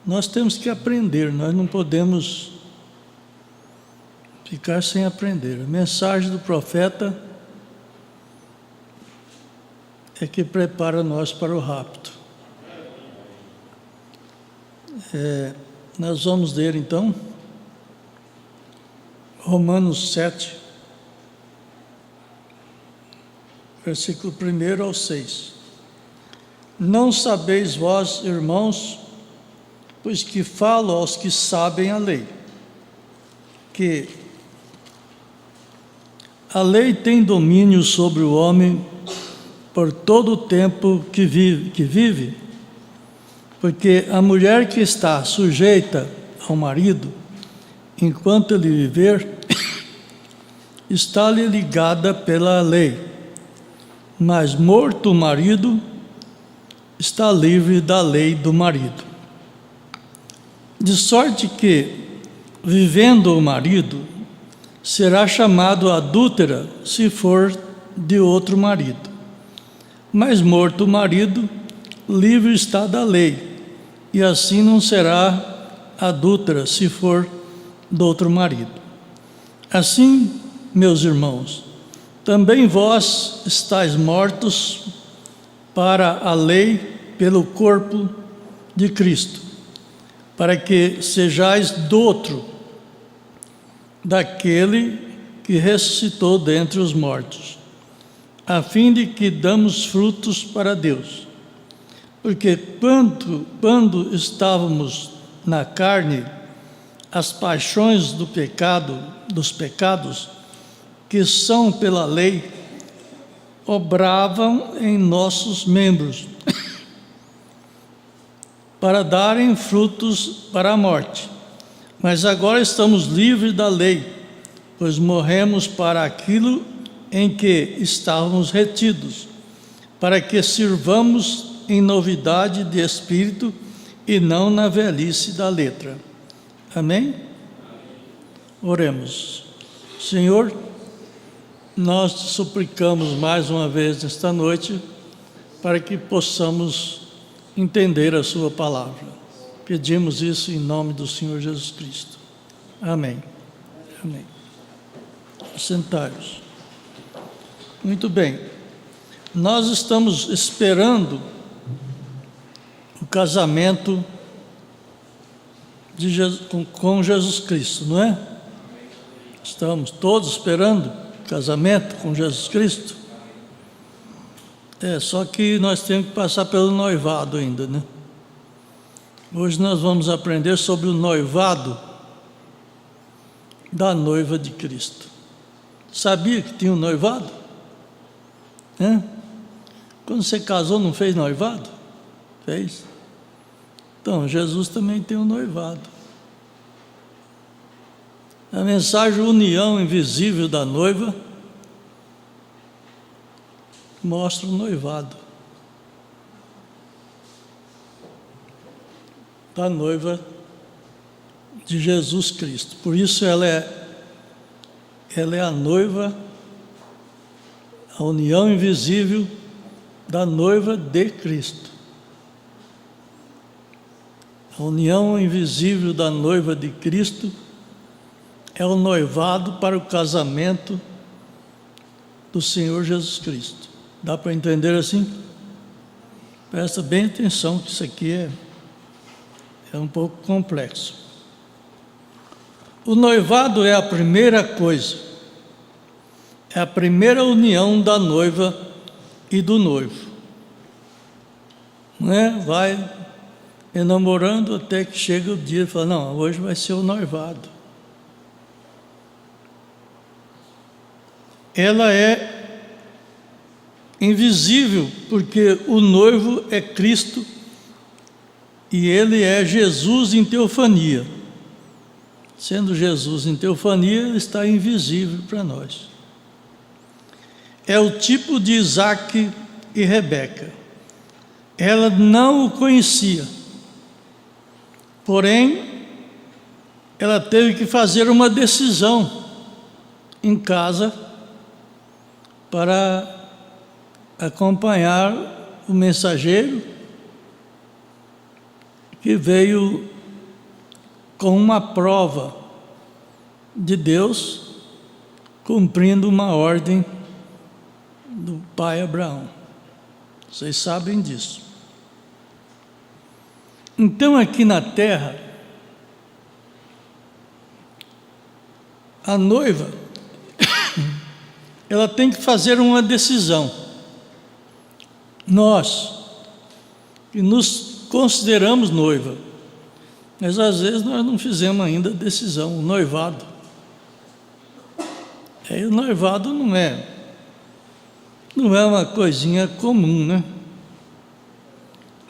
Nós temos que aprender, nós não podemos ficar sem aprender. A mensagem do profeta é que prepara nós para o rapto. Nós vamos ler então Romanos 7, versículo 1 ao 6. Não sabeis vós, irmãos, pois que falo aos que sabem a lei, que a lei tem domínio sobre o homem por todo o tempo que vive, porque a mulher que está sujeita ao marido, enquanto ele viver, está-lhe ligada pela lei, mas morto o marido, está livre da lei do marido. De sorte que, vivendo o marido, será chamado adúltera se for de outro marido. Mas morto o marido, livre está da lei, e assim não será adúltera se for do outro marido. Assim, meus irmãos, também vós estáis mortos para a lei pelo corpo de Cristo, para que sejais doutro daquele que ressuscitou dentre os mortos, a fim de que damos frutos para Deus. Porque quando estávamos na carne, as paixões dos pecados, que são pela lei, obravam em nossos membros, para darem frutos para a morte. Mas agora estamos livres da lei, pois morremos para aquilo em que estávamos retidos, para que sirvamos em novidade de espírito e não na velhice da letra. Amém? Oremos. Senhor, nós te suplicamos mais uma vez esta noite para que possamos entender a sua palavra. Pedimos isso em nome do Senhor Jesus Cristo. Amém. Amém. Sentai-vos. Muito bem. Nós estamos esperando o casamento de Jesus, com Jesus Cristo, não é? Estamos todos esperando o casamento com Jesus Cristo. Só que nós temos que passar pelo noivado ainda, né? Hoje nós vamos aprender sobre o noivado da noiva de Cristo. Sabia que tinha um noivado? Quando você casou, não fez noivado? Fez? Então, Jesus também tem um noivado. A mensagem união invisível da noiva mostra o noivado da noiva de Jesus Cristo. Por isso ela é a noiva, a união invisível da noiva de Cristo. A união invisível da noiva de Cristo é o noivado para o casamento do Senhor Jesus Cristo. Dá para entender assim? Presta bem atenção que isso aqui é um pouco complexo. O noivado é a primeira coisa, é a primeira união da noiva e do noivo. Não é? Vai enamorando até que chega o dia e fala, não, hoje vai ser o noivado. Ela é invisível, porque o noivo é Cristo e ele é Jesus em teofania. Sendo Jesus em teofania, ele está invisível para nós. É o tipo de Isaac e Rebeca. Ela não o conhecia, porém, ela teve que fazer uma decisão em casa para acompanhar o mensageiro que veio com uma prova de Deus cumprindo uma ordem do pai Abraão. Vocês sabem disso. Então, aqui na terra, a noiva, ela tem que fazer uma decisão. Nós, que nos consideramos noiva, mas às vezes nós não fizemos ainda a decisão, o noivado. Aí o noivado não é uma coisinha comum, né?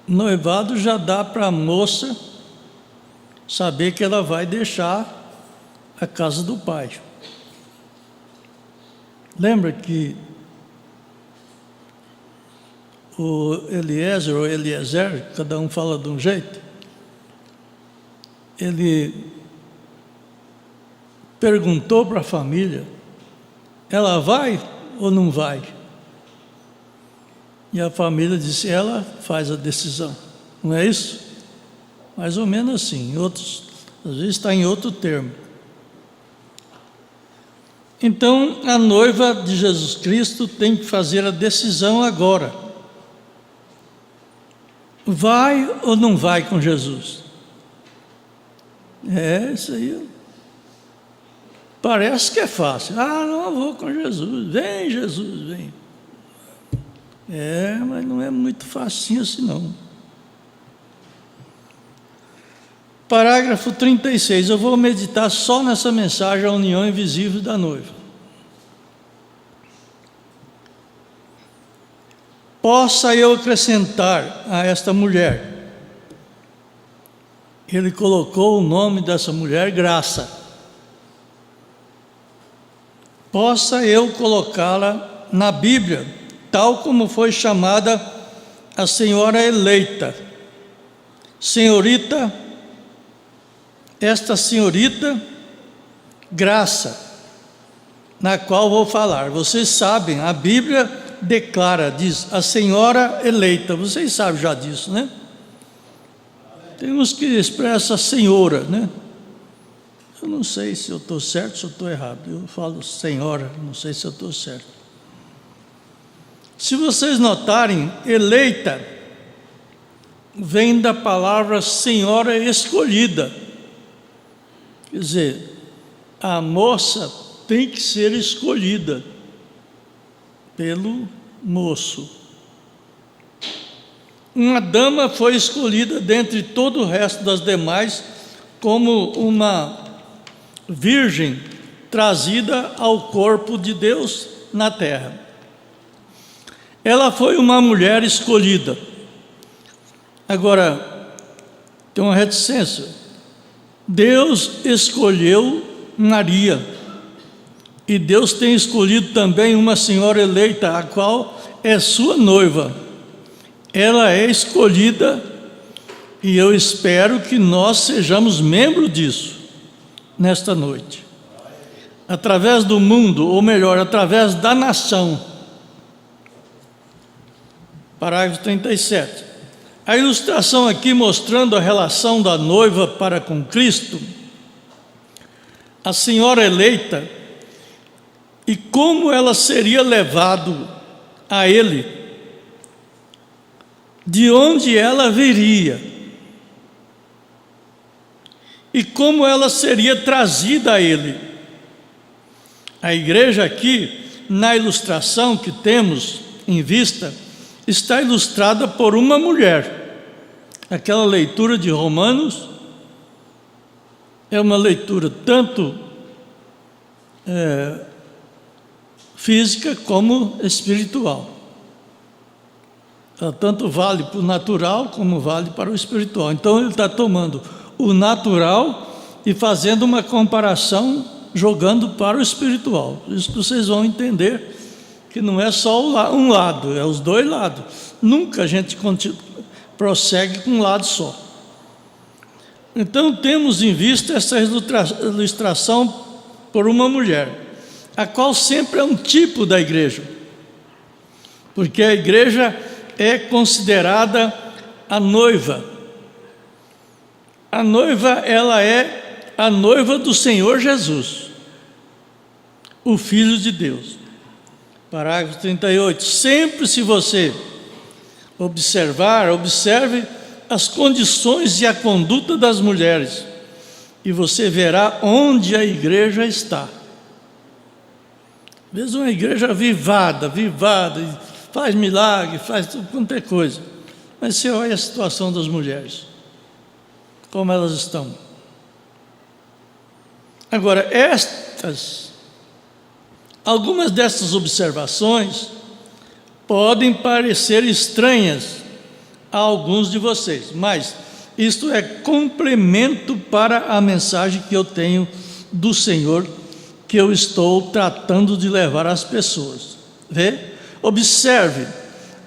Noivado já dá para a moça saber que ela vai deixar a casa do pai. Lembra que o Eliezer ou Eliezer, cada um fala de um jeito, ele perguntou para a família: ela vai ou não vai? E a família disse: ela faz a decisão. Não é isso? Mais ou menos assim. Às vezes está em outro termo. Então, a noiva de Jesus Cristo tem que fazer a decisão agora. Vai ou não vai com Jesus? Isso aí. Parece que é fácil. Não, eu vou com Jesus. Vem, Jesus, vem. Mas não é muito facinho assim, não. Parágrafo 36. Eu vou meditar só nessa mensagem, a união invisível da noiva. Possa eu acrescentar a esta mulher. Ele colocou o nome dessa mulher, Graça. Possa eu colocá-la na Bíblia, tal como foi chamada a senhora eleita. Senhorita, esta senhorita, Graça, na qual vou falar. Vocês sabem, a Bíblia declara, diz, a senhora eleita. Vocês sabem já disso, né? Tem uns que expressam senhora, né? Eu não sei se eu estou certo, se eu estou errado. Eu falo senhora, não sei se eu estou certo. Se vocês notarem, eleita vem da palavra senhora escolhida. Quer dizer, a moça tem que ser escolhida pelo moço. Uma dama foi escolhida dentre todo o resto das demais como uma virgem trazida ao corpo de Deus na terra. Ela foi uma mulher escolhida. Agora, tem uma reticência. Deus escolheu Maria. E Deus tem escolhido também uma senhora eleita, a qual é sua noiva. Ela é escolhida e eu espero que nós sejamos membros disso nesta noite. Através do mundo, ou melhor, através da nação. Parágrafo 37. A ilustração aqui mostrando a relação da noiva para com Cristo, a senhora eleita, e como ela seria levado a Ele, de onde ela viria, e como ela seria trazida a Ele. A igreja aqui, na ilustração que temos em vista, está ilustrada por uma mulher. Aquela leitura de Romanos é uma leitura tanto física como espiritual. Ela tanto vale para o natural como vale para o espiritual. Então ele está tomando o natural e fazendo uma comparação, jogando para o espiritual. Isso que vocês vão entender, que não é só um lado, é os dois lados. Nunca a gente prossegue com um lado só. Então temos em vista essa ilustração por uma mulher, a qual sempre é um tipo da igreja, porque a igreja é considerada a noiva. A noiva, ela é a noiva do Senhor Jesus, o Filho de Deus. Parágrafo 38. Sempre se você observe as condições e a conduta das mulheres, e você verá onde a igreja está. Às vezes uma igreja avivada, faz milagre, faz tudo quanto é coisa. Mas você olha a situação das mulheres, como elas estão. Agora, algumas dessas observações podem parecer estranhas a alguns de vocês, mas isto é complemento para a mensagem que eu tenho do Senhor, que eu estou tratando de levar às pessoas. Vê? Observe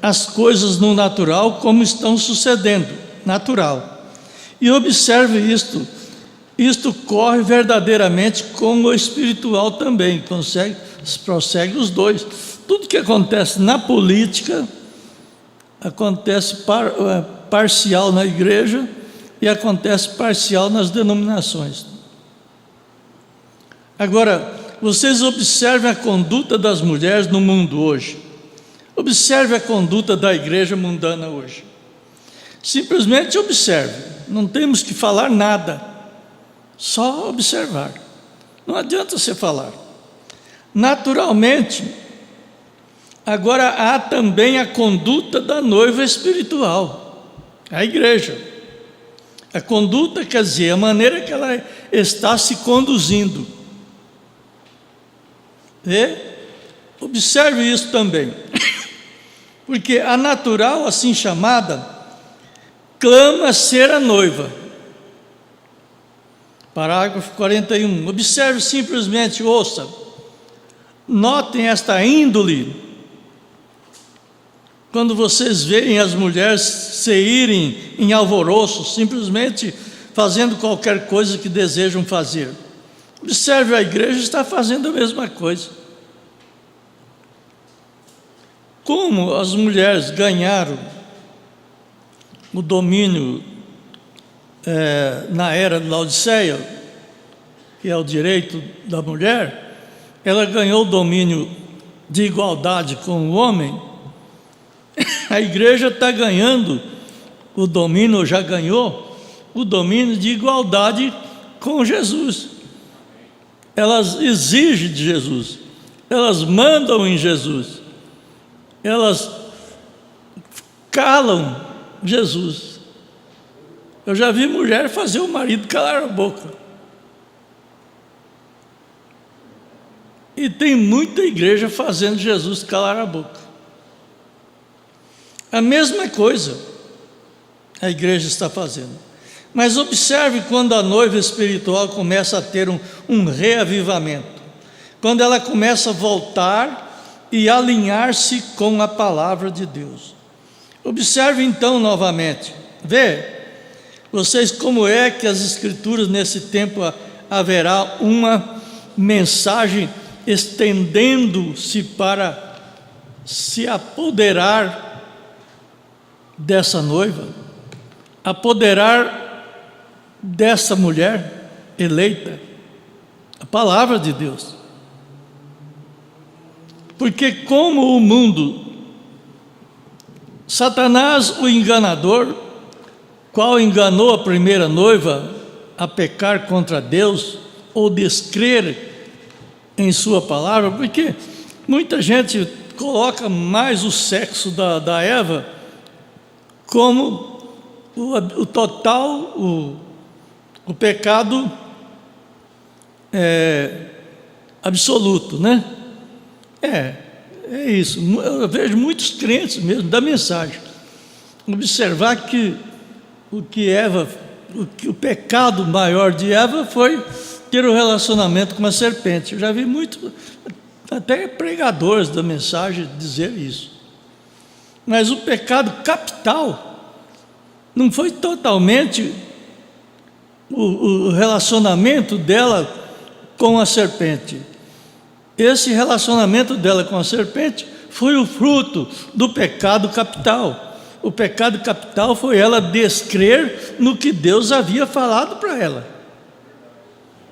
as coisas no natural como estão sucedendo, natural. E observe isto. Isto corre verdadeiramente com o espiritual também, prossegue os dois. Tudo que acontece na política, acontece parcial na igreja e acontece parcial nas denominações. Agora, vocês observem a conduta das mulheres no mundo hoje. Observe a conduta da igreja mundana hoje. Simplesmente observe. Não temos que falar nada. Só observar. Não adianta você falar. Naturalmente, agora há também a conduta da noiva espiritual, a igreja. A conduta quer dizer a maneira que ela está se conduzindo. Observe isso também, porque a natural, assim chamada, clama ser a noiva. Parágrafo 41. Observe simplesmente, ouça, notem esta índole. Quando vocês veem as mulheres se irem em alvoroço, simplesmente fazendo qualquer coisa que desejam fazer. Observe, a igreja está fazendo a mesma coisa. Como as mulheres ganharam o domínio na era de Laodiceia, que é o direito da mulher, ela ganhou o domínio de igualdade com o homem. A igreja está ganhando o domínio, já ganhou o domínio de igualdade com Jesus. Elas exigem de Jesus, elas mandam em Jesus, elas calam Jesus. Eu já vi mulher fazer o marido calar a boca. E tem muita igreja fazendo Jesus calar a boca. A mesma coisa a igreja está fazendo. Mas observe quando a noiva espiritual começa a ter um reavivamento. Quando ela começa a voltar e alinhar-se com a palavra de Deus. Observe então novamente. Vê, vocês, como é que as escrituras nesse tempo haverá uma mensagem estendendo-se para se apoderar dessa noiva, apoderar dessa mulher eleita, a palavra de Deus. Porque como o mundo, Satanás, o enganador, qual enganou a primeira noiva a pecar contra Deus ou descrer em sua palavra, porque muita gente coloca mais o sexo da Eva como o total, o pecado absoluto, né? É isso. Eu vejo muitos crentes mesmo da mensagem observar que o pecado maior de Eva foi ter um relacionamento com uma serpente. Eu já vi muito, até pregadores da mensagem dizer isso. Mas o pecado capital não foi totalmente o relacionamento dela com a serpente. Esse relacionamento dela com a serpente foi o fruto do pecado capital, O pecado capital foi ela descrer no que Deus havia falado para ela.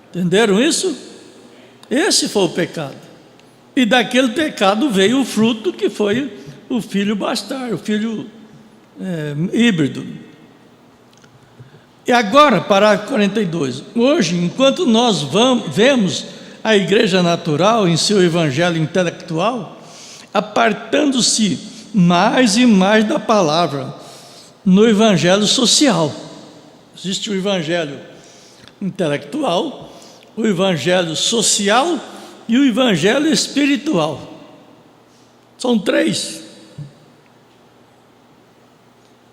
Entenderam isso? Esse foi o pecado. E daquele pecado veio o fruto, que foi o filho bastardo, o filho híbrido. E agora, parágrafo 42. Hoje, enquanto nós vemos a igreja natural em seu evangelho intelectual, apartando-se mais e mais da palavra, no evangelho social. Existe o evangelho intelectual, o evangelho social e o evangelho espiritual. São três.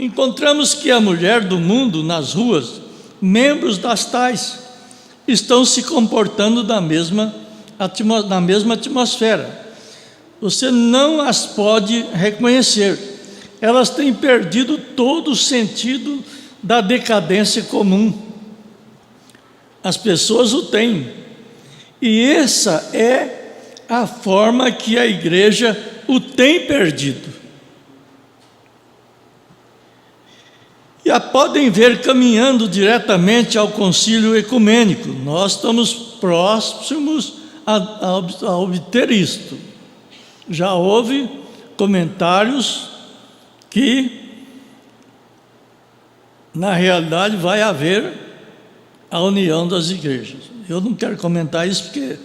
Encontramos que a mulher do mundo nas ruas, membros das tais, estão se comportando na mesma atmosfera. Você não as pode reconhecer. Elas têm perdido todo o sentido da decadência comum. As pessoas o têm. E essa é a forma que a igreja o tem perdido. E a podem ver caminhando diretamente ao concílio ecumênico. Nós estamos próximos a obter isto. Já houve comentários que, na realidade, vai haver a união das igrejas. Eu não quero comentar isso porque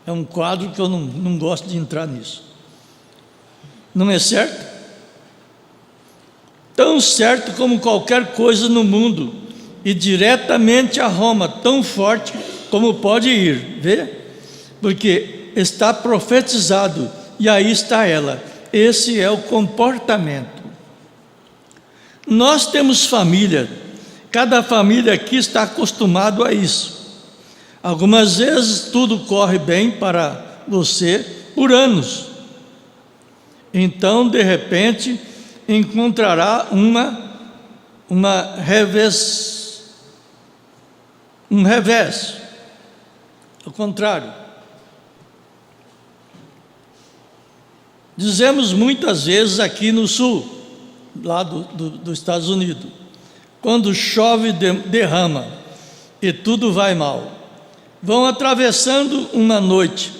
é um quadro que eu não gosto de entrar nisso. Não é certo? Tão certo como qualquer coisa no mundo, e diretamente a Roma, tão forte como pode ir, vê? Porque está profetizado, e aí está ela. Esse é o comportamento. Nós temos família, cada família aqui está acostumado a isso. Algumas vezes tudo corre bem para você por anos. Então, de repente, encontrará um revés, ao contrário. Dizemos muitas vezes aqui no sul, lá dos Estados Unidos, quando chove derrama e tudo vai mal. Vão atravessando uma noite,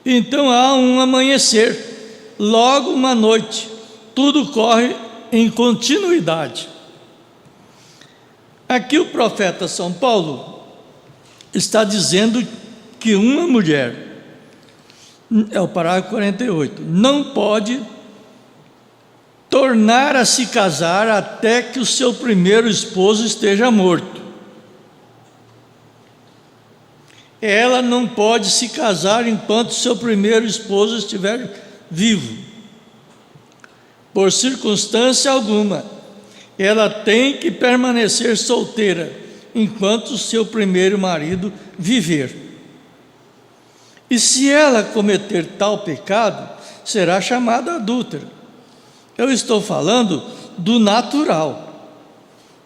então há um amanhecer, logo uma noite. Tudo corre em continuidade. Aqui o profeta São Paulo está dizendo que uma mulher, é o parágrafo 48, não pode tornar a se casar até que o seu primeiro esposo esteja morto. Ela não pode se casar enquanto seu primeiro esposo estiver vivo. Por circunstância alguma, ela tem que permanecer solteira enquanto seu primeiro marido viver. E se ela cometer tal pecado, será chamada adúltera. Eu estou falando do natural.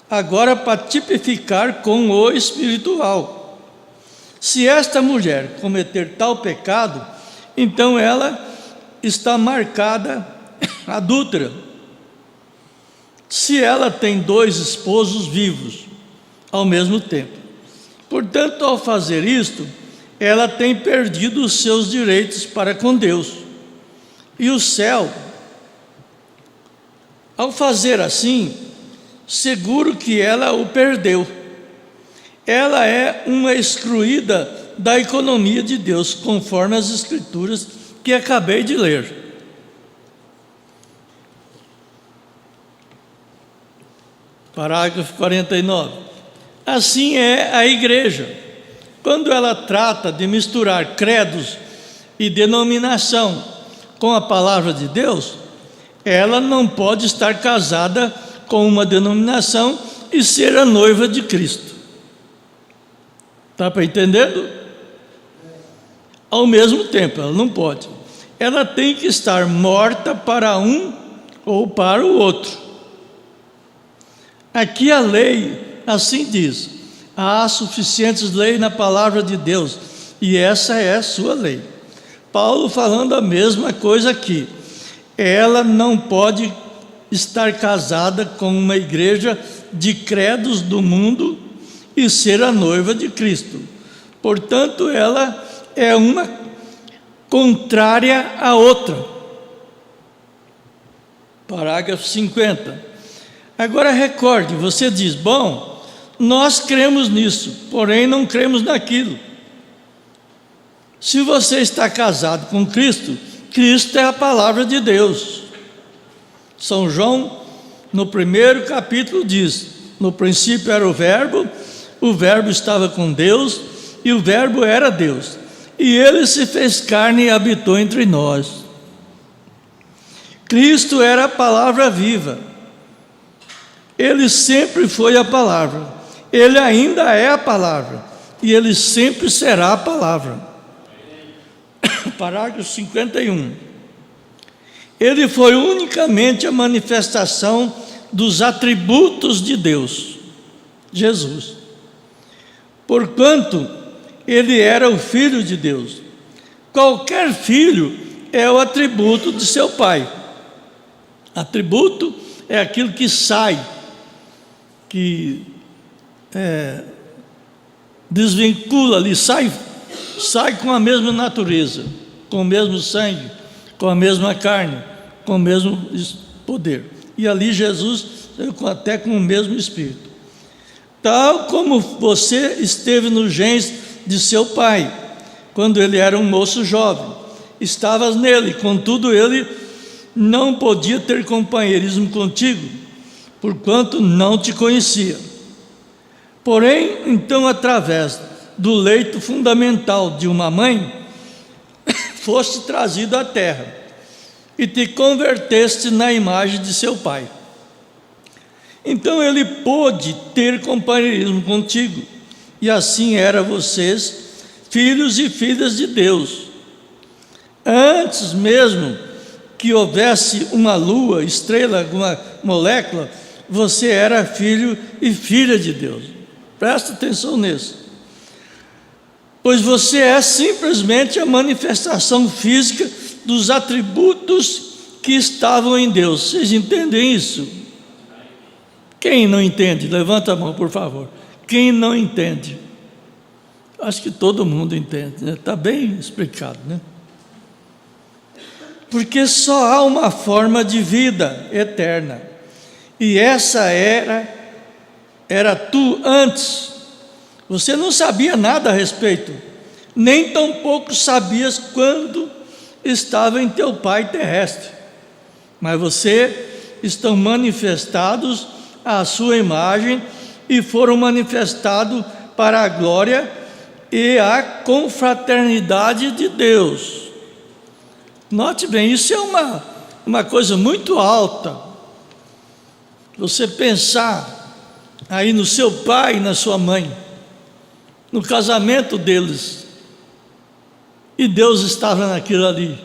Agora, para tipificar com o espiritual. Se esta mulher cometer tal pecado, então ela está marcada adúltera. Se ela tem dois esposos vivos ao mesmo tempo. Portanto, ao fazer isto, ela tem perdido os seus direitos para com Deus. E o céu, ao fazer assim, seguro que ela o perdeu. Ela é uma excluída da economia de Deus, conforme as Escrituras que acabei de ler. Parágrafo 49. Assim é a igreja. Quando ela trata de misturar credos e denominação com a palavra de Deus, ela não pode estar casada com uma denominação e ser a noiva de Cristo. Está para entendendo? Ao mesmo tempo, ela não pode. Ela tem que estar morta para um ou para o outro. Aqui a lei assim diz: há suficientes leis na palavra de Deus, e essa é a sua lei. Paulo falando a mesma coisa aqui. Ela não pode estar casada com uma igreja de credos do mundo e ser a noiva de Cristo. Portanto, ela é uma contrária à outra. Parágrafo 50. Agora recorde, você diz, bom, nós cremos nisso, porém não cremos naquilo. Se você está casado com Cristo, Cristo é a palavra de Deus. São João, no primeiro capítulo, diz: no princípio era o Verbo estava com Deus, e o Verbo era Deus. E ele se fez carne e habitou entre nós. Cristo era a palavra viva. Ele sempre foi a palavra. Ele ainda é a palavra. E ele sempre será a palavra. Parágrafo 51. Ele foi unicamente a manifestação dos atributos de Deus, Jesus. Porquanto ele era o Filho de Deus. Qualquer filho é o atributo de seu pai. Atributo é aquilo que sai, que desvincula ali, sai com a mesma natureza, com o mesmo sangue, com a mesma carne, com o mesmo poder. E ali Jesus, até com o mesmo Espírito. Tal como você esteve nos genes de seu pai, quando ele era um moço jovem. Estavas nele, contudo ele não podia ter companheirismo contigo, porquanto não te conhecia. Porém, então, através do leito fundamental de uma mãe, foste trazido à terra e te converteste na imagem de seu pai. Então ele pôde ter companheirismo contigo, e assim eram vocês filhos e filhas de Deus. Antes mesmo que houvesse uma lua, estrela, alguma molécula, você era filho e filha de Deus. Presta atenção nisso. Pois você é simplesmente a manifestação física dos atributos que estavam em Deus. Vocês entendem isso? Quem não entende? Levanta a mão, por favor. Quem não entende? Acho que todo mundo entende, né? Está bem explicado, né? Porque só há uma forma de vida eterna, e essa era tu antes. Você não sabia nada a respeito, nem tampouco sabias quando estava em teu pai terrestre, mas você estão manifestados à sua imagem e foram manifestados para a glória e a confraternidade de Deus. Note bem, isso é uma coisa muito alta. Você pensar aí no seu pai e na sua mãe, no casamento deles, e Deus estava naquilo ali,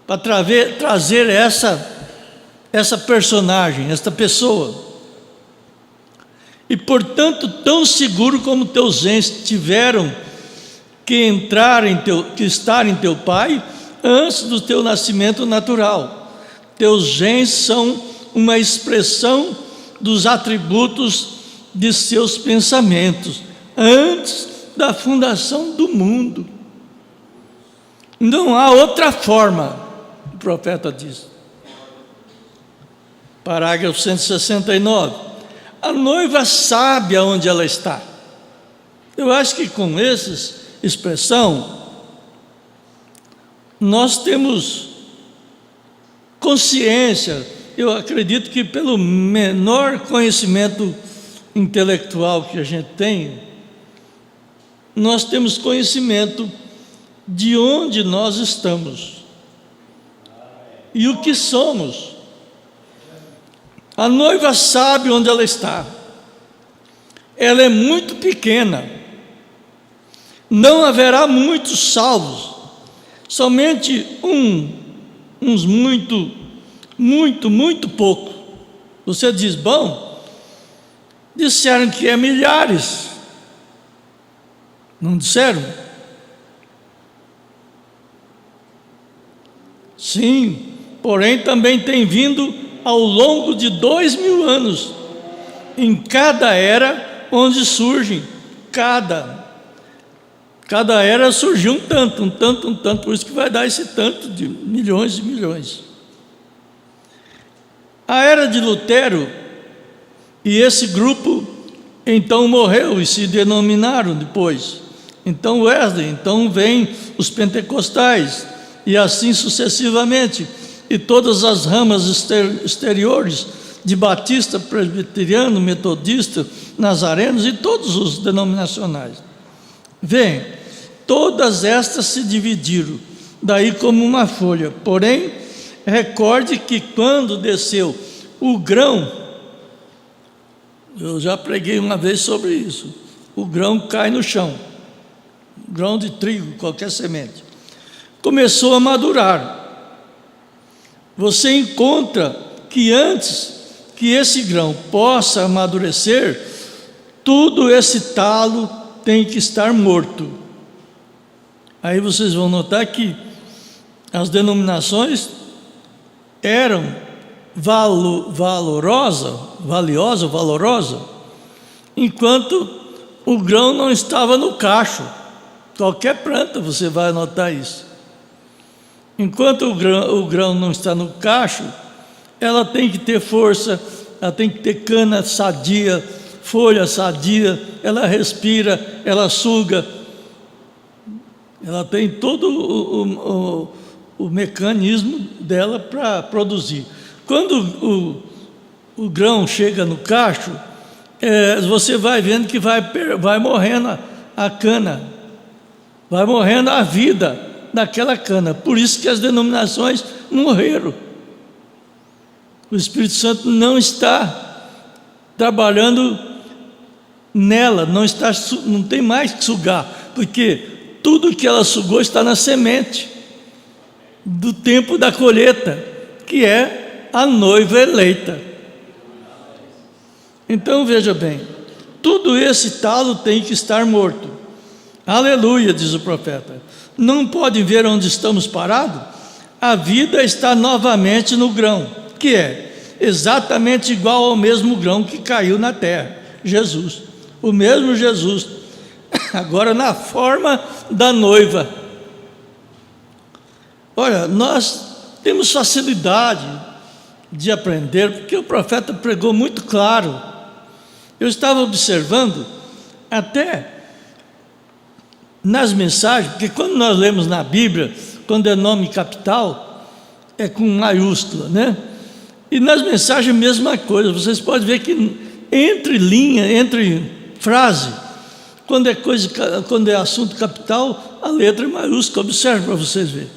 para trazer essa personagem, esta pessoa. E portanto, tão seguro como teus genes tiveram que estar em teu pai, antes do teu nascimento natural. Teus genes são uma expressão dos atributos de seus pensamentos, antes da fundação do mundo. Não há outra forma, o profeta diz. Parágrafo 169. A noiva sabe aonde ela está. Eu acho que com essa expressão, nós temos consciência. Eu acredito que pelo menor conhecimento intelectual que a gente tem, nós temos conhecimento de onde nós estamos e o que somos. A noiva sabe onde ela está. Ela é muito pequena. Não haverá muitos salvos. Somente uns muito pouco. Você diz, bom, disseram que é milhares. Não disseram? Sim, porém também tem vindo ao longo de 2000 anos, em cada era onde surgem, cada era surgiu um tanto, por isso que vai dar esse tanto de milhões e milhões. A era de Lutero, e esse grupo então morreu e se denominaram depois. Então Wesley, então vem os pentecostais, e assim sucessivamente, e todas as ramas exteriores de batista, presbiteriano, metodista, nazarenos e todos os denominacionais. Vem, todas estas se dividiram, daí como uma folha. Porém, recorde que quando desceu o grão, eu já preguei uma vez sobre isso, o grão cai no chão, grão de trigo, qualquer semente, começou a madurar. Você encontra que antes que esse grão possa amadurecer, tudo esse talo tem que estar morto. Aí vocês vão notar que as denominações eram valorosa, enquanto o grão não estava no cacho. Qualquer planta você vai notar isso. Enquanto o grão não está no cacho, ela tem que ter força, ela tem que ter cana sadia, folha sadia, ela respira, ela suga, ela tem todo o mecanismo dela para produzir. Quando o grão chega no cacho, você vai vendo que vai morrendo a cana, vai morrendo a vida daquela cana. Por isso que as denominações morreram. O Espírito Santo não está trabalhando nela, não tem mais que sugar, porque tudo que ela sugou está na semente do tempo da colheita, que é a noiva eleita. Então veja bem, tudo esse talo tem que estar morto. Aleluia, diz o profeta. Não podem ver onde estamos parados? A vida está novamente no grão, que é exatamente igual ao mesmo grão que caiu na terra, Jesus. O mesmo Jesus, agora na forma da noiva. Olha, nós temos facilidade de aprender, porque o profeta pregou muito claro. Eu estava observando até nas mensagens, porque quando nós lemos na Bíblia, quando é nome capital, é com maiúscula, né? E nas mensagens a mesma coisa. Vocês podem ver que entre linha, entre frase, quando é assunto capital, a letra é maiúscula. Observe para vocês verem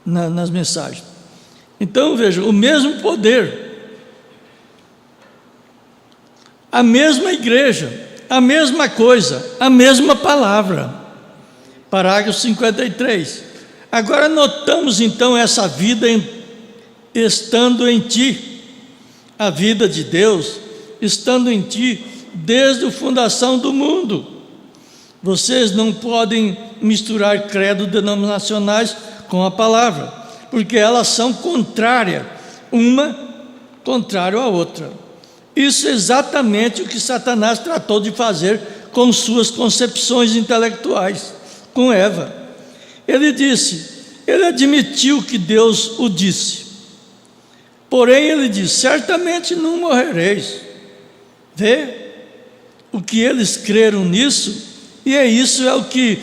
nas mensagens. Então vejam, o mesmo poder, a mesma igreja, a mesma coisa, a mesma palavra. Parágrafo 53. Agora notamos então essa vida estando em ti, a vida de Deus estando em ti desde a fundação do mundo. Vocês não podem misturar credo denominacionais com a palavra, porque elas são contrárias, uma contrária à outra. Isso é exatamente o que Satanás tratou de fazer com suas concepções intelectuais, com Eva. Ele admitiu que Deus o disse, porém ele disse: certamente não morrereis. Vê o que eles creram nisso, e isso é o que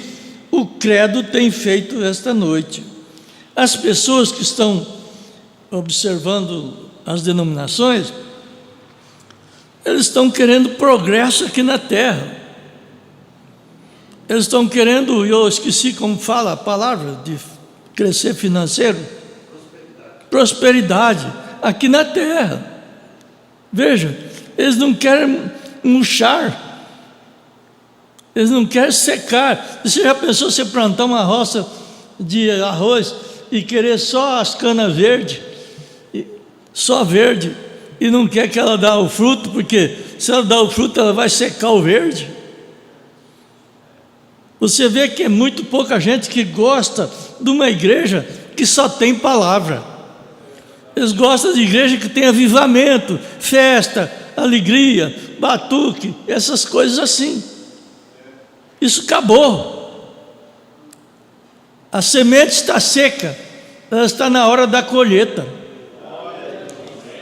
o credo tem feito esta noite. As pessoas que estão observando as denominações, eles estão querendo progresso aqui na terra. Eles estão querendo, eu esqueci como fala a palavra, de crescer financeiro, prosperidade aqui na terra. Veja, eles não querem murchar, eles não querem secar. Você já pensou você plantar uma roça de arroz e querer só as canas verdes, só verde, e não quer que ela dê o fruto, porque se ela dá o fruto ela vai secar o verde? Você vê que é muito pouca gente que gosta de uma igreja que só tem palavra. Eles gostam de igreja que tem avivamento, festa, alegria, batuque, essas coisas assim. Isso acabou. A semente está seca, ela está na hora da colheita.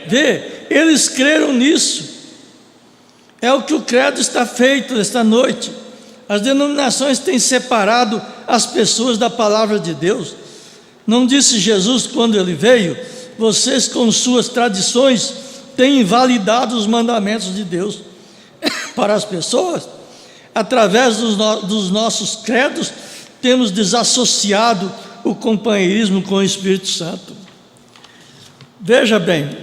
Vê, eles creram nisso. É o que o credo está feito esta noite. As denominações têm separado as pessoas da palavra de Deus. Não disse Jesus quando ele veio: vocês com suas tradições têm invalidado os mandamentos de Deus para as pessoas. Através dos nossos credos, temos desassociado o companheirismo com o Espírito Santo. Veja bem,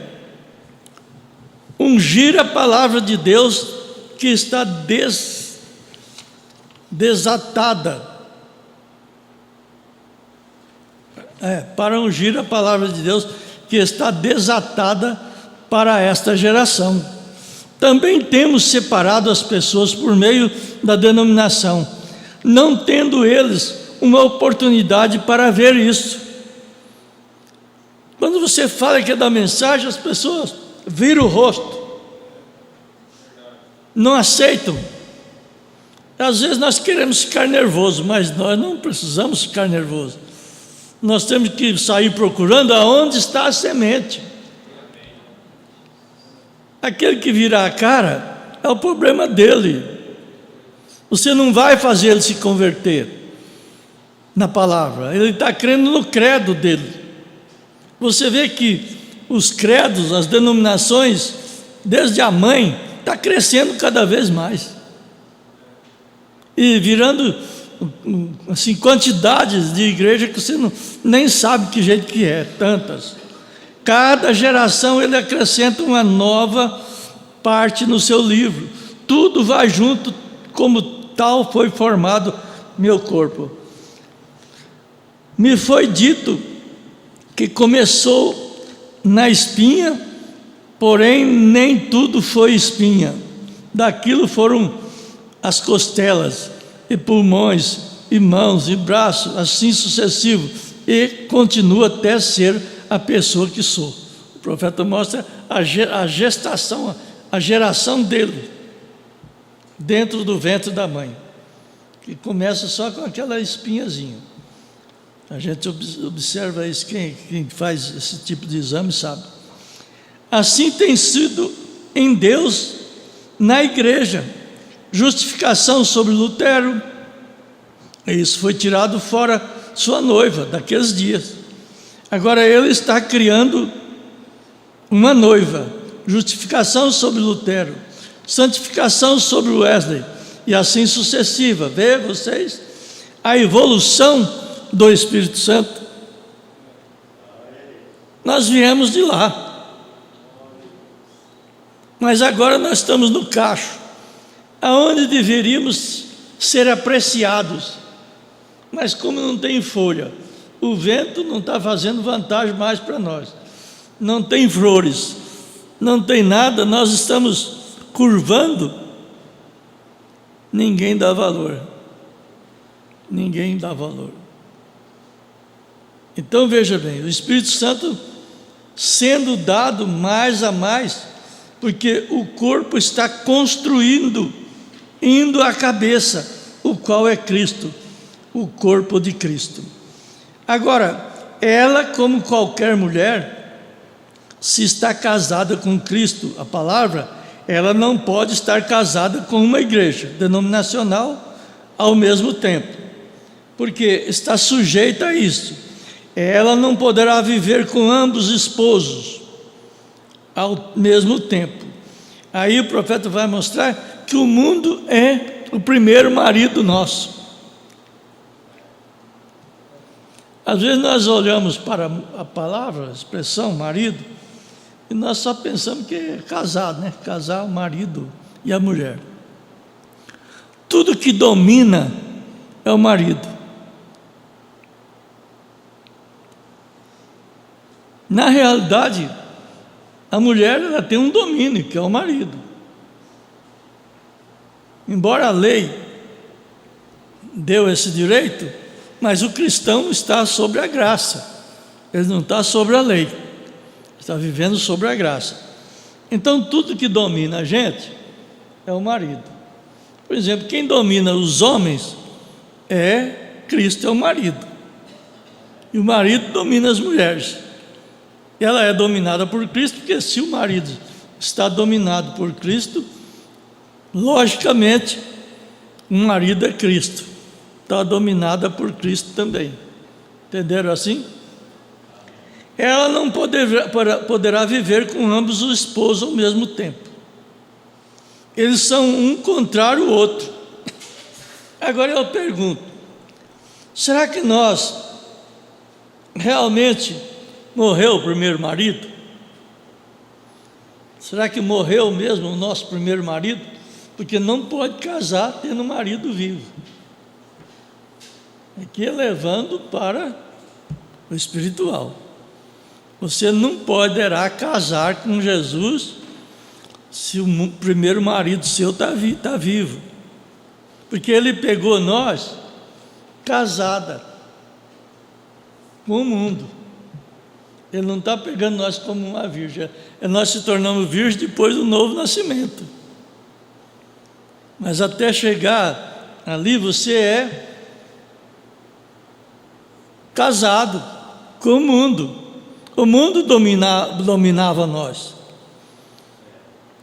ungir a palavra de Deus que está desatada. Para ungir a palavra de Deus que está desatada para esta geração. Também temos separado as pessoas por meio da denominação, não tendo eles uma oportunidade para ver isso. Quando você fala que é da mensagem, as pessoas viram o rosto, não aceitam. Às vezes nós queremos ficar nervosos, mas nós não precisamos ficar nervosos. Nós temos que sair procurando aonde está a semente. Aquele que virar a cara é o problema dele. Você não vai fazer ele se converter na palavra. Ele está crendo no credo dele. Você vê que os credos, as denominações, desde a mãe, está crescendo cada vez mais. E virando assim, quantidades de igreja que você nem sabe que jeito que é, tantas. Cada geração ele acrescenta uma nova parte no seu livro. Tudo vai junto, como tal foi formado meu corpo. Me foi dito que começou na espinha, porém nem tudo foi espinha. Daquilo foram as costelas, e pulmões, e mãos, e braços, assim sucessivo, e continua até ser a pessoa que sou. O profeta mostra a gestação, a geração dele, dentro do ventre da mãe, que começa só com aquela espinhazinha. A gente observa isso, quem faz esse tipo de exame sabe. Assim tem sido em Deus, na igreja. Justificação sobre Lutero, isso foi tirado fora sua noiva daqueles dias. Agora ele está criando uma noiva. Justificação sobre Lutero, santificação sobre Wesley, e assim sucessiva. Vê vocês a evolução do Espírito Santo. Nós viemos de lá, mas agora nós estamos no cacho, aonde deveríamos ser apreciados, mas como não tem folha, o vento não está fazendo vantagem mais para nós, não tem flores, não tem nada, nós estamos curvando, ninguém dá valor, ninguém dá valor. Então veja bem, o Espírito Santo sendo dado mais a mais, porque o corpo está construindo, indo à cabeça, o qual é Cristo, o corpo de Cristo. Agora, ela, como qualquer mulher, se está casada com Cristo, a palavra, ela não pode estar casada com uma igreja denominacional ao mesmo tempo, porque está sujeita a isso. Ela não poderá viver com ambos esposos ao mesmo tempo. Aí o profeta vai mostrar que o mundo é o primeiro marido nosso. Às vezes nós olhamos para a palavra, a expressão marido, e nós só pensamos que é casado, né? Casar o marido e a mulher. Tudo que domina é o marido. Na realidade, a mulher ela tem um domínio, que é o marido. Embora a lei deu esse direito, mas o cristão está sobre a graça, ele não está sobre a lei. está vivendo sobre a graça. Então, tudo que domina a gente é o marido. Por exemplo, quem domina os homens é Cristo, é o marido. E o marido domina as mulheres. Ela é dominada por Cristo, porque se o marido está dominado por Cristo, logicamente, o marido é Cristo. Está dominada por Cristo também. Entenderam assim? Ela não poderá viver com ambos os esposos ao mesmo tempo. Eles são um contra o outro. Agora eu pergunto, será que nós realmente morreu o primeiro marido? Será que morreu mesmo o nosso primeiro marido? Porque não pode casar tendo um marido vivo. Aqui é levando para o espiritual. Você não poderá casar com Jesus se o primeiro marido seu está vivo. Porque ele pegou nós casada com o mundo. Ele não está pegando nós como uma virgem. Nós se tornamos virgens depois do novo nascimento. Mas até chegar ali, você é casado com o mundo. O mundo dominava nós.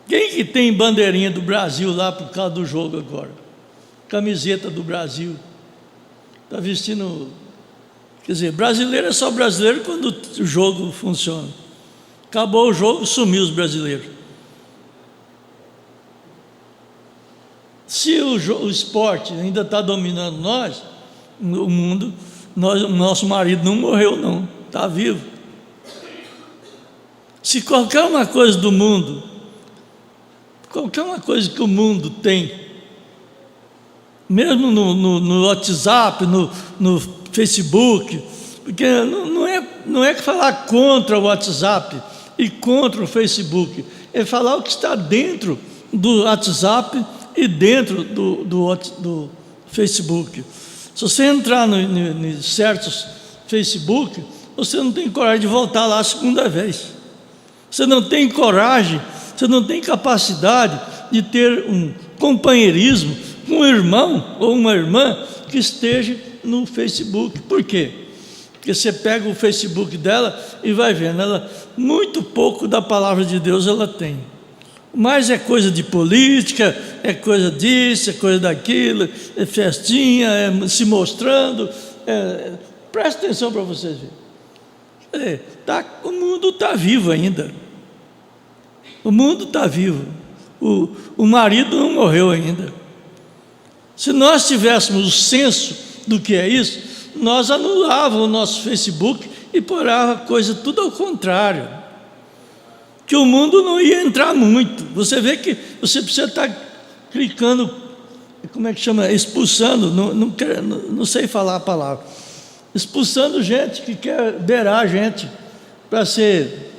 Quem que tem bandeirinha do Brasil lá por causa do jogo agora? Camiseta do Brasil. Está vestindo... Quer dizer, brasileiro é só brasileiro quando o jogo funciona. Acabou o jogo, sumiu os brasileiros. Se o esporte ainda está dominando nós, o mundo, o nosso marido não morreu não, está vivo. Se qualquer uma coisa do mundo, qualquer uma coisa que o mundo tem, mesmo no WhatsApp, no Facebook, porque não é que falar contra o WhatsApp e contra o Facebook, é falar o que está dentro do WhatsApp e dentro do Facebook. Se você entrar em certos Facebook, você não tem coragem de voltar lá a segunda vez. Você não tem coragem, você não tem capacidade de ter um companheirismo com um irmão ou uma irmã que esteja no Facebook. Por quê? Porque você pega o Facebook dela e vai vendo, ela, muito pouco da palavra de Deus ela tem. Mas é coisa de política, é coisa disso, é coisa daquilo, é festinha, é se mostrando. Presta atenção para vocês verem. O mundo está vivo ainda. O mundo está vivo. O marido não morreu ainda. Se nós tivéssemos o senso do que é isso, nós anulávamos o nosso Facebook e porava a coisa tudo ao contrário. Que o mundo não ia entrar muito. Você vê que você precisa estar clicando, como é que chama? Expulsando, não sei falar a palavra. Expulsando gente que quer beirar a gente para ser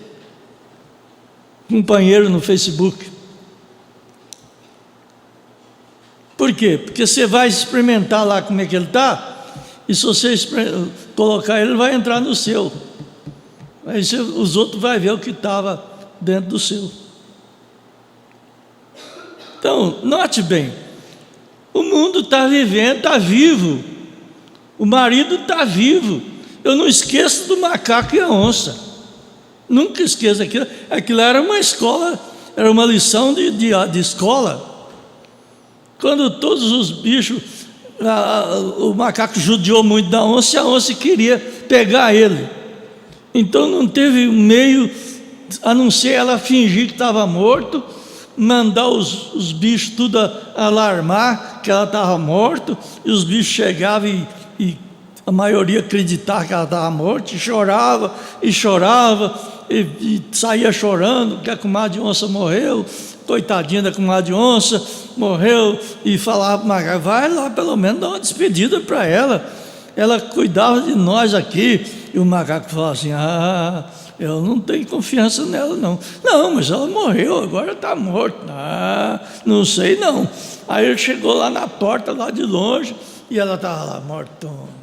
companheiro no Facebook. Por quê? Porque você vai experimentar lá como é que ele está, e se você colocar ele vai entrar no seu. Aí os outros vão ver o que estava dentro do seu. Então, note bem, o mundo está vivendo, está vivo. O marido está vivo. Eu não esqueço do macaco e a onça. Nunca esqueço aquilo. Aquilo era uma escola, era uma lição de escola. Quando todos os bichos, o macaco judiou muito da onça, e a onça queria pegar ele. Então não teve meio, a não ser ela fingir que estava morto, mandar os bichos tudo alarmar que ela estava morta, e os bichos chegavam e a maioria acreditava que ela estava morta, e chorava, e saía chorando, que a comadre de onça morreu, coitadinha da comadre de onça, morreu, e falava, vai lá pelo menos dar uma despedida para ela, ela cuidava de nós aqui. E o macaco falava assim, eu não tenho confiança nela não. Não, mas ela morreu, agora está morta. Não sei não. Aí ele chegou lá na porta, lá de longe, e ela estava lá, mortona.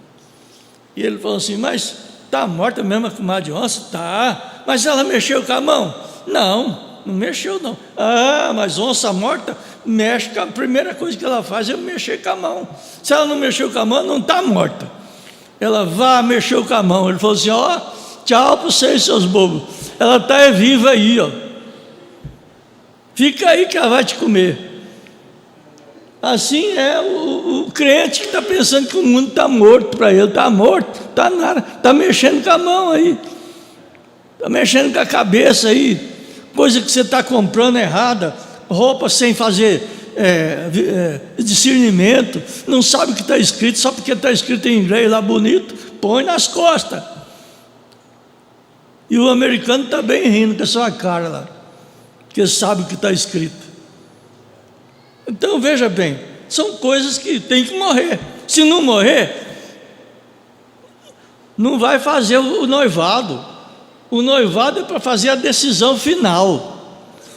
E ele falou assim, mas está morta mesmo a comadre de onça? Está. mas ela mexeu com a mão? Não, não mexeu não. Ah, mas onça morta mexe com a primeira coisa que ela faz é mexer com a mão. Se ela não mexeu com a mão, não está morta. Ela mexeu com a mão. Ele falou assim: ó, tchau para vocês, seus bobos. Ela está viva aí, ó. Fica aí que ela vai te comer. Assim é o crente que está pensando que o mundo está morto para ele. Está morto, está nada, está mexendo com a mão aí, está mexendo com a cabeça aí, coisa que você está comprando errada, roupa sem fazer discernimento, não sabe o que está escrito, só porque está escrito em inglês lá bonito, põe nas costas. E o americano está bem rindo com a sua cara lá, porque sabe o que está escrito. Então veja bem, são coisas que tem que morrer. Se não morrer, não vai fazer o noivado. O noivado é para fazer a decisão final.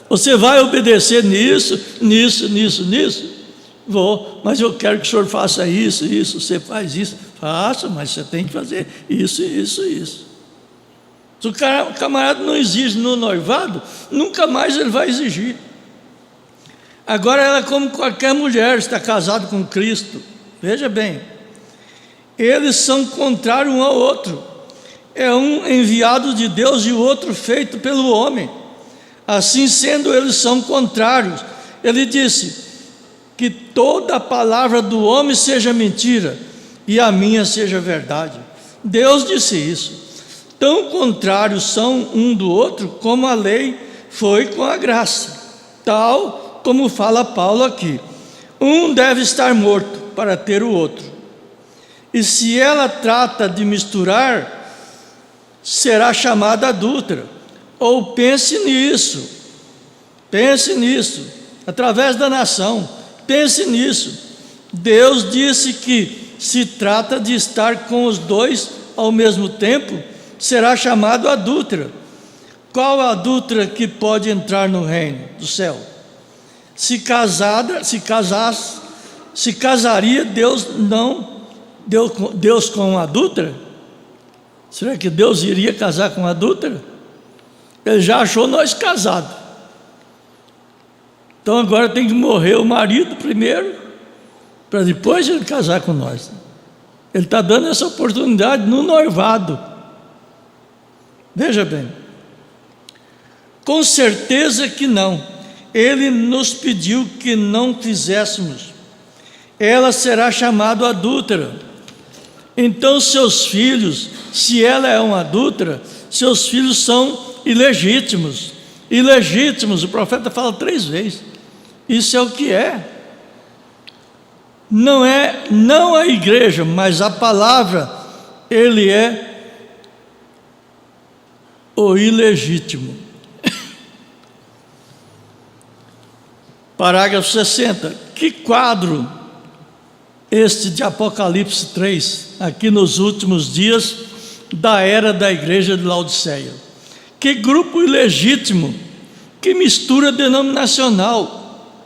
Você vai obedecer nisso? Vou, mas eu quero que o senhor faça isso. Você faz isso? Faça, mas você tem que fazer isso. Se o camarada não exige no noivado, nunca mais ele vai exigir. Agora ela, como qualquer mulher, está casada com Cristo. Veja bem, eles são contrários um ao outro. É um enviado de Deus e o outro feito pelo homem. Assim sendo, eles são contrários. Ele disse que toda a palavra do homem seja mentira e a minha seja verdade. Deus disse isso. Tão contrários são um do outro como a lei foi com a graça. Tal como fala Paulo aqui, um deve estar morto para ter o outro. E se ela trata de misturar, será chamada adúltera. Ou pense nisso, através da nação, pense nisso. Deus disse que se trata de estar com os dois ao mesmo tempo, será chamado adúltera. Qual a adúltera que pode entrar no reino do céu? Se casaria Deus com uma adúltera? Será que Deus iria casar com uma adúltera? Ele já achou nós casados. Então agora tem que morrer o marido primeiro, para depois ele casar com nós. Ele está dando essa oportunidade no noivado. Veja bem, com certeza que não. Ele nos pediu que não fizéssemos. Ela será chamada adúltera. Então seus filhos, se ela é uma adúltera, seus filhos são ilegítimos. Ilegítimos, o profeta fala 3 vezes. Isso é o que é. Não a igreja, mas a palavra, ele é o ilegítimo. Parágrafo 60. Que quadro este de Apocalipse 3, aqui nos últimos dias da era da igreja de Laodiceia. Que grupo ilegítimo, que mistura denominacional,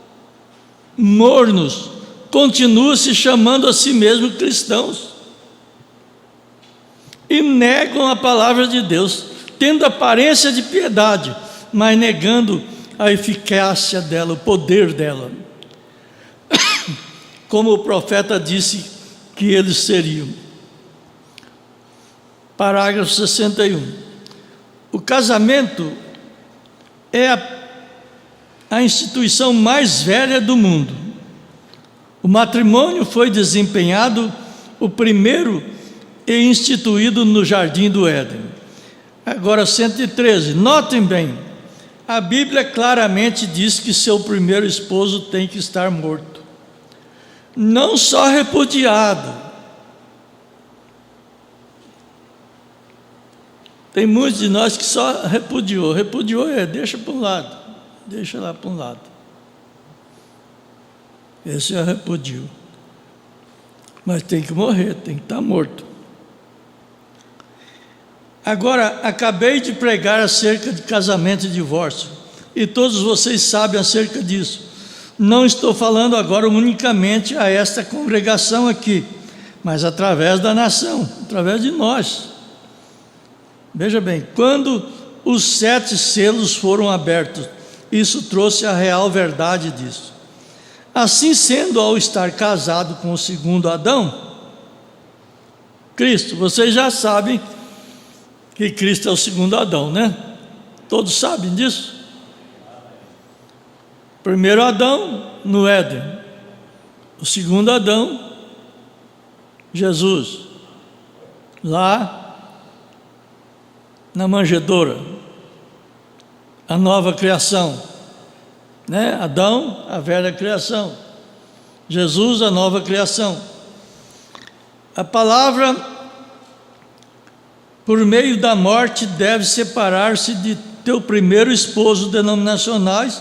mornos, continua se chamando a si mesmo cristãos e negam a palavra de Deus, tendo aparência de piedade, mas negando a eficácia dela, o poder dela, como o profeta disse que eles seriam. Parágrafo 61. O casamento é a instituição mais velha do mundo. O matrimônio foi desempenhado o primeiro e instituído no Jardim do Éden. Agora 113, notem bem, a Bíblia claramente diz que seu primeiro esposo tem que estar morto, não só repudiado. Tem muitos de nós que só repudiou, deixa para um lado, deixa lá para um lado. Esse é repudio. Mas tem que morrer, tem que estar morto. Agora, acabei de pregar acerca de casamento e divórcio, e todos vocês sabem acerca disso. Não estou falando agora unicamente a esta congregação aqui, mas através da nação, através de nós. Veja bem, quando os 7 selos foram abertos. Isso trouxe a real verdade disso. Assim sendo, ao estar casado com o segundo Adão, Cristo, vocês já sabem que Cristo é o segundo Adão, né? Todos sabem disso? Primeiro Adão no Éden, o segundo Adão, Jesus, lá na manjedoura, a nova criação, né? Adão, a velha criação, Jesus, a nova criação. A palavra, por meio da morte, deve separar-se de teu primeiro esposo denominacional,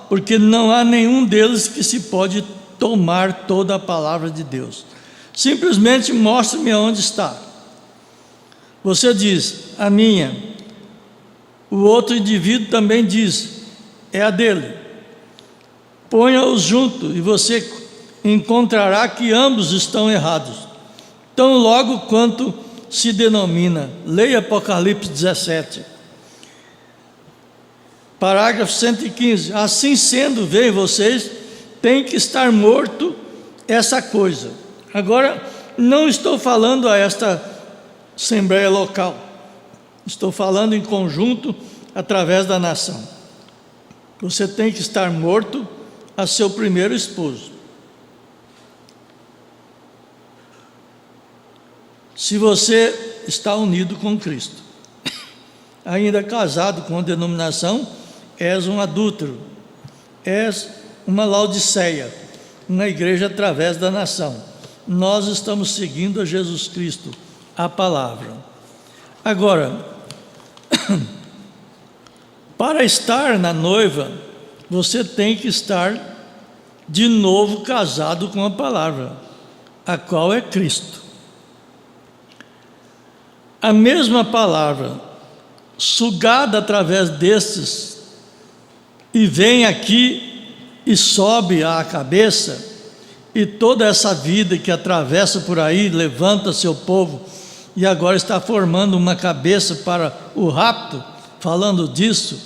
porque não há nenhum deles que se pode tomar toda a palavra de Deus. Simplesmente mostre-me onde está. Você diz, a minha. O outro indivíduo também diz, é a dele. Ponha-os junto e você encontrará que ambos estão errados. Tão logo quanto se denomina. Leia Apocalipse 17. Parágrafo 115. Assim sendo, veem vocês, tem que estar morto essa coisa. Agora, não estou falando a esta assembleia local. Estou falando em conjunto, através da nação. Você tem que estar morto a seu primeiro esposo. Se você está unido com Cristo, ainda casado com a denominação, és um adúltero, és uma Laodiceia, uma igreja através da nação. Nós estamos seguindo a Jesus Cristo, a palavra. Agora, para estar na noiva, você tem que estar de novo casado com a palavra, a qual é Cristo. A mesma palavra, sugada através destes, e vem aqui e sobe à cabeça, e toda essa vida que atravessa por aí, levanta seu povo, e agora está formando uma cabeça para o rapto, falando disso,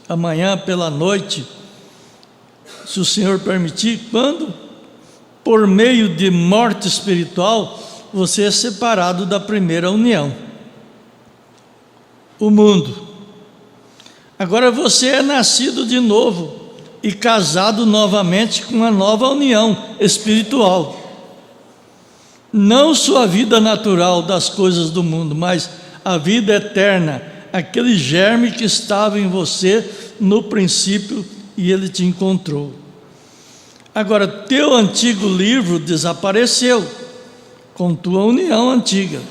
amanhã pela noite, se o Senhor permitir, quando, por meio de morte espiritual, você é separado da primeira união, o mundo. Agora você é nascido de novo e casado novamente com uma nova união espiritual. Não sua vida natural das coisas do mundo, mas a vida eterna, aquele germe que estava em você no princípio e ele te encontrou. Agora, teu antigo livro desapareceu com tua união antiga,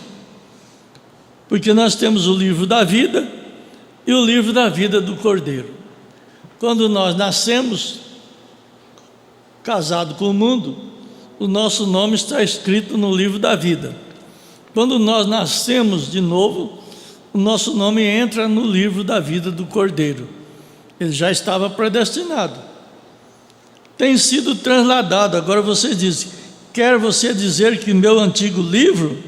porque nós temos o livro da vida e o livro da vida do Cordeiro. Quando nós nascemos, casado com o mundo, o nosso nome está escrito no livro da vida. Quando nós nascemos de novo, o nosso nome entra no livro da vida do Cordeiro. Ele já estava predestinado. Tem sido transladado. Agora você diz, quer você dizer que meu antigo livro,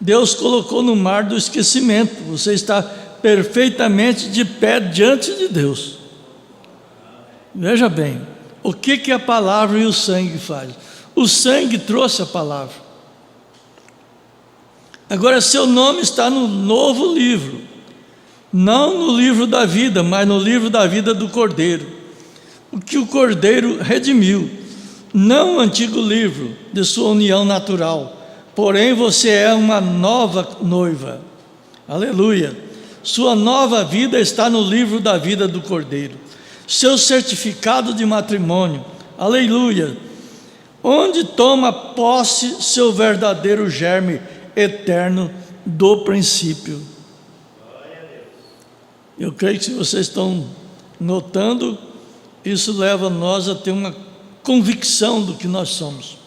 Deus colocou no mar do esquecimento. Você está perfeitamente de pé diante de Deus. Veja bem, o que a palavra e o sangue fazem? O sangue trouxe a palavra. Agora seu nome está no novo livro, não no livro da vida, mas no livro da vida do Cordeiro, o que o Cordeiro redimiu, não o antigo livro de sua união natural, porém você é uma nova noiva, aleluia, sua nova vida está no livro da vida do Cordeiro, seu certificado de matrimônio, aleluia, onde toma posse seu verdadeiro germe eterno do princípio. Eu creio que se vocês estão notando, isso leva nós a ter uma convicção do que nós somos.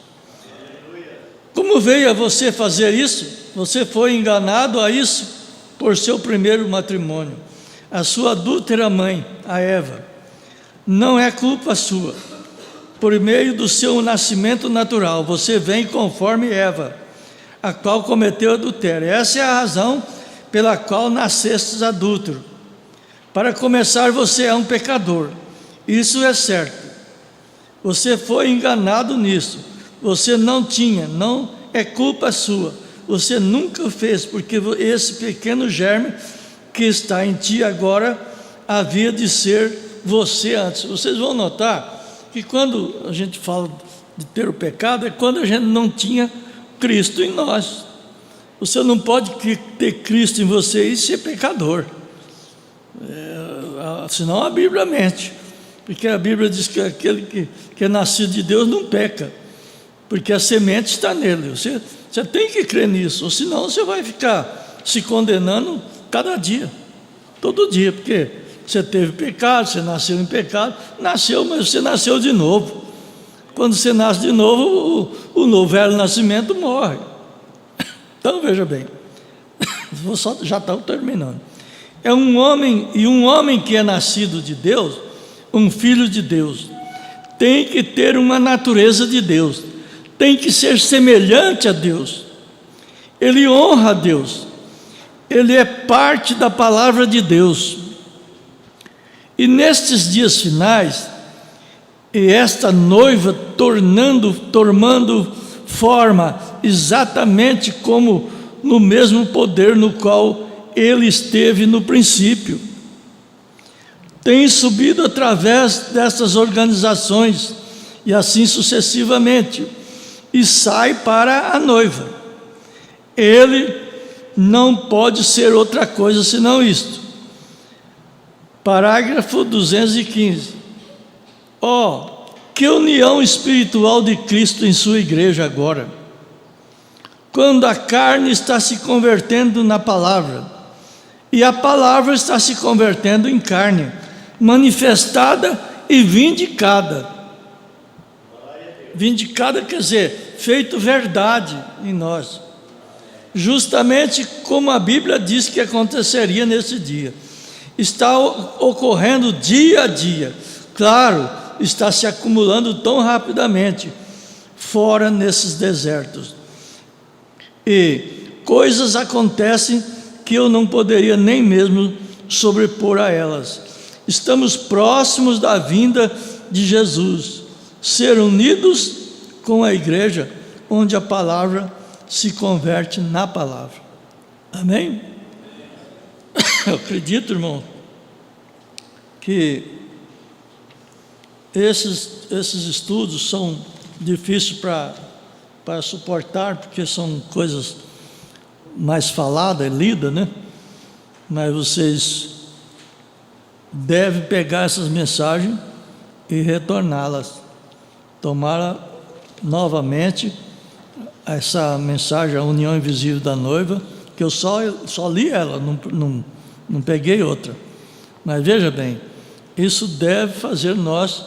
Como veio a você fazer isso? Você foi enganado a isso por seu primeiro matrimônio. A sua adúltera mãe, a Eva, não é culpa sua. Por meio do seu nascimento natural, você vem conforme Eva, a qual cometeu adultério. Essa é a razão pela qual nascestes adúltero. Para começar, você é um pecador. Isso é certo. Você foi enganado nisso. Você não tinha, não é culpa sua. Você nunca fez, porque esse pequeno germe que está em ti agora havia de ser você antes. Vocês vão notar que quando a gente fala de ter o pecado, é quando a gente não tinha Cristo em nós. Você não pode ter Cristo em você e ser pecador. Senão a Bíblia mente. Porque a Bíblia diz que aquele que é nascido de Deus não peca. Porque a semente está nele. Você tem que crer nisso. Ou senão você vai ficar se condenando cada dia. Todo dia. Porque você teve pecado, você nasceu em pecado. Nasceu, mas você nasceu de novo. Quando você nasce de novo, o novo velho nascimento morre. Então veja bem. Já estou terminando. É um homem que é nascido de Deus, um filho de Deus, tem que ter uma natureza de Deus, tem que ser semelhante a Deus. Ele honra a Deus, ele é parte da palavra de Deus. E nestes dias finais, e esta noiva tomando forma exatamente como no mesmo poder no qual ele esteve no princípio, tem subido através dessas organizações e assim sucessivamente, e sai para a noiva. Ele não pode ser outra coisa senão isto. Parágrafo 215. Que união espiritual de Cristo em sua igreja agora, quando a carne está se convertendo na palavra, e a palavra está se convertendo em carne, manifestada e vindicada. Vindicada quer dizer, feito verdade em nós, justamente como a Bíblia diz que aconteceria nesse dia. Está ocorrendo dia a dia, claro, está se acumulando tão rapidamente, fora nesses desertos. E coisas acontecem que eu não poderia nem mesmo sobrepor a elas. Estamos próximos da vinda de Jesus, ser unidos com a igreja, onde a palavra se converte na palavra. Amém? Eu acredito, irmão, que esses estudos são difíceis para suportar, porque são coisas mais faladas, lidas, né? Mas vocês devem pegar essas mensagens e retorná-las, tomar novamente essa mensagem, a união invisível da noiva, que eu só li ela, não peguei outra. Mas veja bem, isso deve fazer nós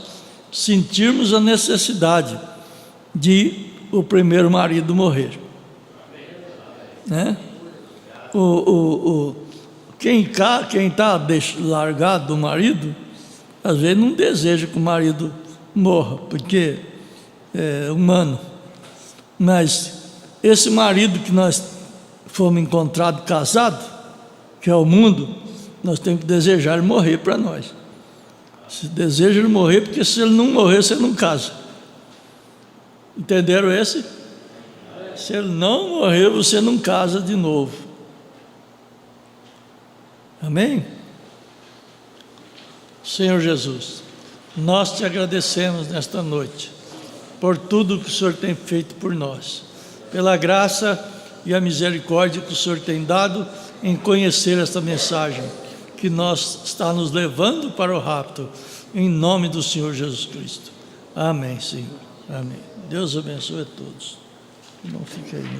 sentirmos a necessidade de o primeiro marido morrer, né? Quem está largado do marido, às vezes não deseja que o marido morra, porque é humano. Mas esse marido que nós fomos encontrados casado, que é o mundo, nós temos que desejar ele morrer para nós. Se deseja ele morrer, porque se ele não morrer, você não casa. Entenderam esse? Se ele não morrer, você não casa de novo. Amém? Senhor Jesus, nós te agradecemos nesta noite por tudo que o Senhor tem feito por nós, pela graça e a misericórdia que o Senhor tem dado em conhecer esta mensagem que está nos levando para o rapto, em nome do Senhor Jesus Cristo. Amém, Senhor. Amém. Deus abençoe a todos. Não fique aí.